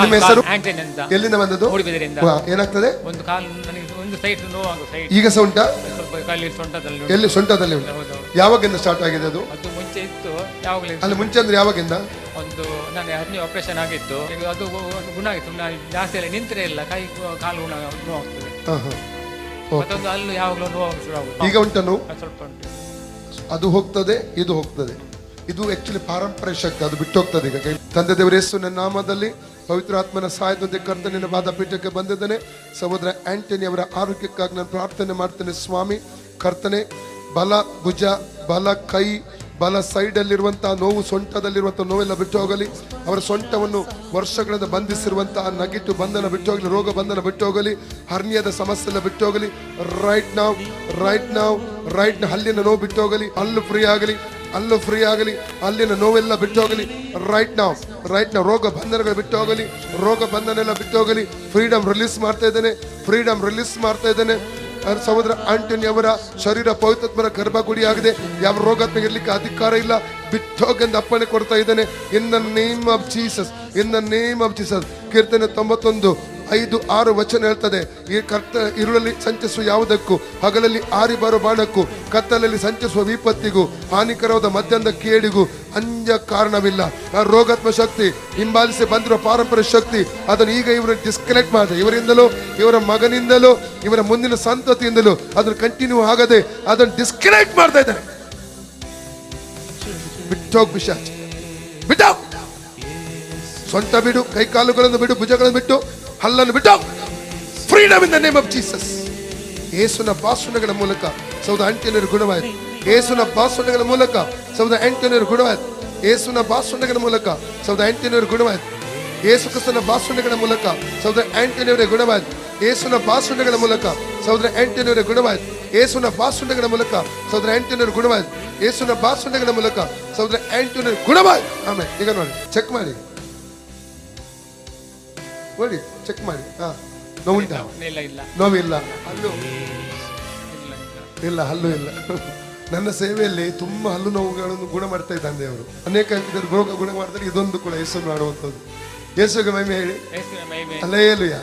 ನಿಮ್ಮ ಹೆಸರು? ಆಂಟನಿ ಅಂತ. ಎಲ್ಲಿಂದ ಬಂದದ್ದು? ಮೂಡುಬಿದಿರೆಯಿಂದ. ಏನಾಗ್ತದೆ? ಒಂದು ಕಾಲು ನನಗೆ ಒಂದು ಸೈಡ್ ನೋವು ಸೈಡ್. ಈಗ ಸಹ ಉಂಟಾ? ಸ್ವಲ್ಪ ಕಾಲಿ ಸೊಂಟದಲ್ಲಿ. ಎಲ್ಲಿ? ಸೊಂಟದಲ್ಲಿ ಉಂಟು. ಯಾವಾಗಿಂದ ಸ್ಟಾರ್ಟ್ ಆಗಿದೆ ಅದು? ಅದು ಮುಂಚೆ ಇತ್ತು ಯಾವಾಗಲೂ. ಅಲ್ಲಿ ಮುಂಚೆ ಅಂದ್ರೆ ಯಾವಾಗಿಂದ? ಒಂದು ನಾನು ಹರ್ನಿ ಆಪರೇಷನ್ ಆಗಿತ್ತು. ಈಗ ಅದು ಗುಣ ಆಗಿತ್ತು. ನಾನು ಜಾಸ್ತಿ ಎಲ್ಲ ನಿಂತರೆ ಇಲ್ಲ, ಕೈ ಕಾಲು ಗುಣ ನೋವಾಗ್ತದೆ. ಮತ್ತೊಂದು ಅಲ್ಲೂ ಯಾವಾಗಲೂ ನೋವು ಶುರು ಆಗುತ್ತೆ. ಈಗ ಉಂಟು ನೋವು? ಸ್ವಲ್ಪ ಉಂಟು. ಅದು ಹೋಗ್ತದೆ, ಇದು ಹೋಗ್ತದೆ. ಇದು ಆಕ್ಚುಲಿ ಪಾರಂಪರ್ಯ ಶಕ್ತಿ, ಅದು ಬಿಟ್ಟು ಹೋಗ್ತದೆ. ಈಗ ತಂದೆ ದೇವರ ಯೇಸುವಿನ ನಾಮದಲ್ಲಿ ಪವಿತ್ರ ಆತ್ಮನ ಸಹಾಯದೊಂದಿಗೆ ಕರ್ತನಿನ ಪಾದಪೀಠಕ್ಕೆ ಬಂದಿದ್ದೇನೆ. ಸಹೋದರ ಆಂಟನಿ ಅವರ ಆರೋಗ್ಯಕ್ಕಾಗಿ ನಾನು ಪ್ರಾರ್ಥನೆ ಮಾಡ್ತೇನೆ. ಸ್ವಾಮಿ ಕರ್ತನೆ, ಬಲ ಭುಜ, ಬಲ ಕೈ, ಬಲ ಸೈಡಲ್ಲಿರುವಂತಹ ನೋವು, ಸೊಂಟದಲ್ಲಿರುವಂತಹ ನೋವೆಲ್ಲ ಬಿಟ್ಟು ಹೋಗಲಿ. ಅವರ ಸೊಂಟವನ್ನು ವರ್ಷಗಳಿಂದ ಬಂಧಿಸಿರುವಂತಹ ನಗಿಟ್ಟು ಬಂಧನ ಬಿಟ್ಟು ಹೋಗಲಿ. ರೋಗ ಬಂಧನ ಬಿಟ್ಟು ಹೋಗಲಿ. ಹರ್ನಿಯದ ಸಮಸ್ಯೆ ಎಲ್ಲ ಬಿಟ್ಟು ಹೋಗಲಿ. ರೈಟ್ ನಾವ್ ಹಲ್ಲಿನ ನೋವು ಬಿಟ್ಟು ಹೋಗಲಿ. ಹಲ್ಲು ಫ್ರೀ ಆಗಲಿ, ಅಲ್ಲೂ ಫ್ರೀ ಆಗಲಿ. ಅಲ್ಲಿನ ನೋವೆಲ್ಲ ಬಿಟ್ಟು ಹೋಗಲಿ. ರೈಟ್ ನಾವು ರೋಗ ಬಂಧನಗಳು ಬಿಟ್ಟು ಹೋಗಲಿ. ರೋಗ ಬಂಧನ ಎಲ್ಲ ಬಿಟ್ಟು ಹೋಗಲಿ. ಫ್ರೀಡಮ್ ರಿಲೀಸ್ ಮಾಡ್ತಾ ಇದ್ದೇನೆ. ಸಹೋದರ ಆಂಟನಿ ಅವರ ಶರೀರ ಪವಿತ್ರಾತ್ಮನ ಗರ್ಭಗುಡಿಯಾಗಿದೆ. ಯಾವ ರೋಗಾತ್ಮ ಇರ್ಲಿಕ್ಕೆ ಅಧಿಕಾರ ಇಲ್ಲ. ಬಿಟ್ಟು ಹೋಗೆಂದು ಅಪ್ಪಣೆ ಕೊಡ್ತಾ ಇದ್ದೇನೆ. In the name of Jesus. ಕೀರ್ತನೆ 91:5-6 ವಚನ ಹೇಳ್ತದೆ, ಈ ಇರುಳಲ್ಲಿ ಸಂಚರಿಸುವ ಯಾವುದಕ್ಕೂ, ಹಗಲಲ್ಲಿ ಆರಿ ಬರೋ ಬಾಣಕ್ಕೂ, ಕತ್ತಲಲ್ಲಿ ಸಂಚರಿಸುವ ವಿಪತ್ತಿಗೂ, ಹಾನಿಕರವಾದ ಮಧ್ಯಾಹ್ನದ ಕೇಡಿಗೂ ಅಂಜ ಕಾರಣವಿಲ್ಲ. ಆ ರೋಗಾತ್ಮ ಶಕ್ತಿ ಹಿಂಬಾಲಿಸಿ ಬಂದಿರುವ ಪಾರಂಪರ್ಯ ಶಕ್ತಿ ಅದನ್ನು ಈಗ ಇವರು ಡಿಸ್ಕನೆಕ್ಟ್ ಮಾಡಿದೆ. ಇವರಿಂದಲೂ, ಇವರ ಮಗನಿಂದಲೂ, ಇವರ ಮುಂದಿನ ಸಂತತಿಯಿಂದಲೂ ಅದನ್ನು ಕಂಟಿನ್ಯೂ ಆಗದೆ ಅದನ್ನು ಡಿಸ್ಕನೆಕ್ಟ್ ಮಾಡ್ತಾ ಇದ್ದಾರೆ. ಬಿಟ್ಟೋಗ್ ಪಿಶಾಚ, ಬಿಟ್ಟೋಗ್. ಸೊಂಟ ಬಿಡು, ಕೈ ಕಾಲುಗಳನ್ನು ಬಿಡು, ಭುಜಗಳನ್ನು ಬಿಟ್ಟು, ಹಲ್ಲನ್ನು ಬಿಟ್ಟು. Freedom in the name of Jesus. ಯೇಸುವಿನ ಭಾಷಣಗಳ ಮೂಲಕ ಸಹೋದರ ಆಂಟನಿಯರ ಗುಣವಾಯಿತು. ಯೇಸುವಿನ ಭಾಷಣಗಳ ಮೂಲಕ ಸಹೋದರ ಆಂಟನಿಯರ ಗುಣವಾಯಿತು. ಯೇಸುವಿನ ಭಾಷಣಗಳ ಮೂಲಕ ಸಹೋದರ ಆಂಟನಿಯರ ಗುಣವಾಯಿತು. ಯೇಸು ಕ್ರಿಸ್ತನ ಭಾಷಣಗಳ ಮೂಲಕ ಸಹೋದರ ಆಂಟನಿಯವರ ಗುಣವಾಯಿತು. ಯೇಸುವಿನ ಭಾಷಣಗಳ ಮೂಲಕ ಸಹೋದರ ಆಂಟನಿಯವರ ಗುಣವಾಯಿತು. ಯೇಸುವಿನ ಭಾಷಣಗಳ ಮೂಲಕ ಸಹೋದರ ಆಂಟನಿಯವರ ಗುಣವಾಯಿತು. ಯೇಸುವಿನ ಭಾಷಣಗಳ ಮೂಲಕ ಸಹೋದರ ಆಂಟನಿಯವರ ಗುಣವಾಯಿತು. ಆಮೇಲೆ ಈಗ ನೋಡಿ, ಚೆಕ್ ಮಾಡಿ ನೋಡಿ, ಚೆಕ್ ಮಾಡಿ. ನೋವುಂಟಾ? ನೋವಿಲ್ಲ. ಹಲ್ಲು ಇಲ್ಲ, ಹಲ್ಲು ಇಲ್ಲ. ನನ್ನ ಸೇವೆಯಲ್ಲಿ ತುಂಬಾ ಹಲ್ಲು ನೋವುಗಳನ್ನು ಗುಣ ಮಾಡ್ತಾ ಇದ್ದಾನೆ ದೇವರು. ಅನೇಕ ರೋಗ ಗುಣ ಮಾಡ್ತಾರೆ. ಇದೊಂದು ಕೂಡ ಯೇಸು ಮಾಡುವಂಥದ್ದು. ಯೇಸುವಿಗೆ ಮಹಿಮೆ ಹೇಳಿ. ಹಲ್ಲೆಲೂಯಾ.